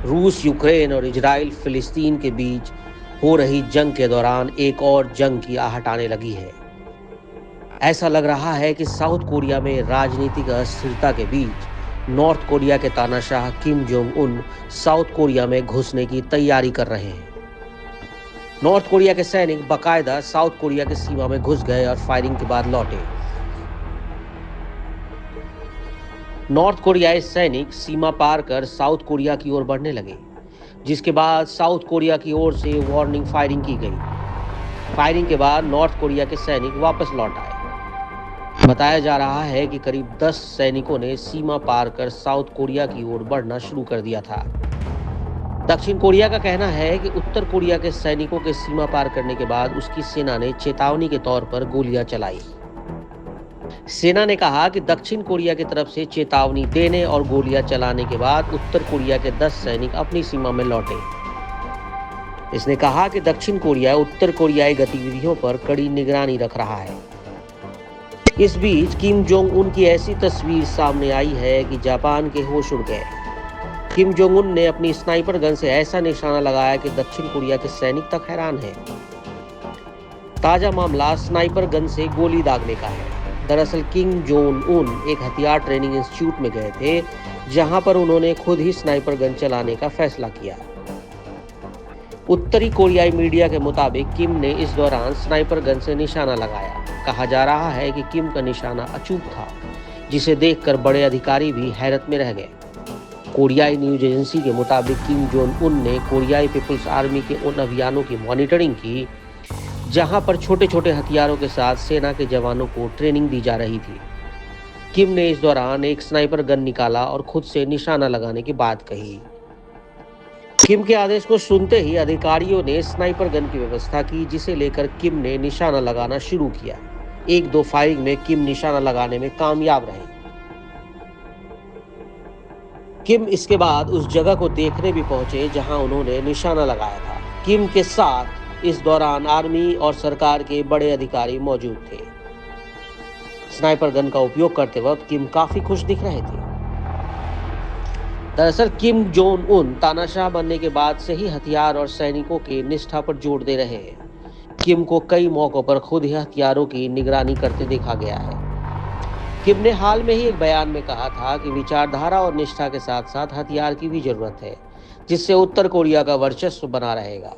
रूस, यूक्रेन और इजराइल फिलिस्तीन के बीच हो रही जंग के दौरान एक और जंग की आहट आने लगी है। ऐसा लग रहा है कि साउथ कोरिया में राजनीतिक अस्थिरता के बीच नॉर्थ कोरिया के तानाशाह Kim Jong Un south Korea में घुसने की तैयारी कर रहे हैं। नॉर्थ कोरिया के सैनिक बाकायदा साउथ कोरिया की सीमा में घुस गए और फायरिंग के बाद लौटे। नॉर्थ कोरियाई सैनिक सीमा पार कर साउथ कोरिया की ओर बढ़ने लगे, जिसके बाद साउथ कोरिया की ओर से वार्निंग फायरिंग की गई। फायरिंग के बाद नॉर्थ कोरिया के सैनिक वापस लौट आए। बताया जा रहा है कि करीब 10 सैनिकों ने सीमा पार कर साउथ कोरिया की ओर बढ़ना शुरू कर दिया था। दक्षिण कोरिया का कहना है कि उत्तर कोरिया के सैनिकों के सीमा पार करने के बाद उसकी सेना ने चेतावनी के तौर पर गोलियां चलाई। सेना ने कहा कि दक्षिण कोरिया की तरफ से चेतावनी देने और गोलियां चलाने के बाद उत्तर कोरिया के 10 सैनिक अपनी सीमा में लौटे। इसने कहा कि दक्षिण कोरिया उत्तर कोरियाई गतिविधियों पर कड़ी निगरानी रख रहा है। इस बीच किम जोंग उन की ऐसी तस्वीर सामने आई है कि जापान के होश उड़ गए। किम जोंग उन ने अपनी स्नाइपर गन से ऐसा निशाना लगाया कि दक्षिण कोरिया के सैनिक तक हैरान हैं। ताजा मामला स्नाइपर गन से गोली दागने का है। दरअसल किम जोंग उन एक हथियार ट्रेनिंग इंस्टीट्यूट में गए थे, जहां पर उन्होंने खुद ही स्नाइपर गन चलाने का फैसला किया। उत्तरी कोरियाई मीडिया के मुताबिक किम ने इस दौरान स्नाइपर गन से निशाना लगाया। कहा जा रहा है कि किम का निशाना अचूक था, जिसे देखकर बड़े अधिकारी भी हैरत में रह गए। कोरियाई न्यूज एजेंसी के मुताबिक किम जोंग उन ने कोरियाई पीपल्स आर्मी के उन अभियानों की मॉनिटरिंग की, जहां पर छोटे छोटे हथियारों के साथ सेना के जवानों को ट्रेनिंग दी जा रही थी। किम ने इस दौरान एक स्नाइपर गन निकाला और खुद से निशाना लगाने की बात कही। किम के आदेश को सुनते ही अधिकारियों ने स्नाइपर गन की व्यवस्था की, जिसे लेकर किम ने निशाना लगाना शुरू किया। 1-2 फायरिंग में किम निशाना लगाने में कामयाब रहे। किम इसके बाद उस जगह को देखने भी पहुंचे जहां उन्होंने निशाना लगाया था। किम के साथ इस दौरान आर्मी और सरकार के बड़े अधिकारी मौजूद थे। स्नाइपर गन का उपयोग करते वक्त किम काफी खुश दिख रहे थे। दरअसल किम जोंग उन तानाशाह बनने के बाद से ही हथियार और सैनिकों की निष्ठा पर जोर दे रहे हैं। किम को कई मौकों पर खुद ही हथियारों की निगरानी करते देखा गया है। किम ने हाल में ही एक बयान में कहा था कि विचारधारा और निष्ठा के साथ साथ हथियार की भी जरूरत है, जिससे उत्तर कोरिया का वर्चस्व बना रहेगा।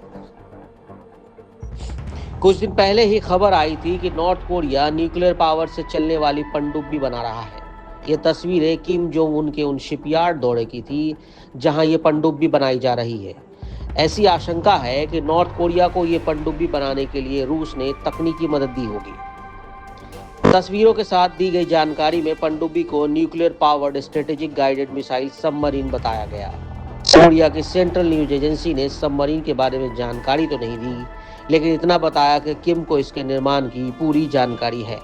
कुछ दिन पहले ही खबर आई थी कि नॉर्थ कोरिया न्यूक्लियर पावर से चलने वाली पनडुब्बी बना रहा है। ये तस्वीरें किम जोंग उन के उन शिपयार्ड दौरे की थी, जहां ये पनडुब्बी बनाई जा रही है। ऐसी आशंका है कि नॉर्थ कोरिया को ये पनडुब्बी बनाने के लिए रूस ने तकनीकी मदद दी होगी। तस्वीरों के साथ दी गई जानकारी में पनडुब्बी को nuclear powered strategic guided missile submarine बताया गया। कोरिया की सेंट्रल न्यूज एजेंसी ने सबमरीन के बारे में जानकारी तो नहीं दी, लेकिन इतना बताया कि किम को इसके निर्माण की पूरी जानकारी है।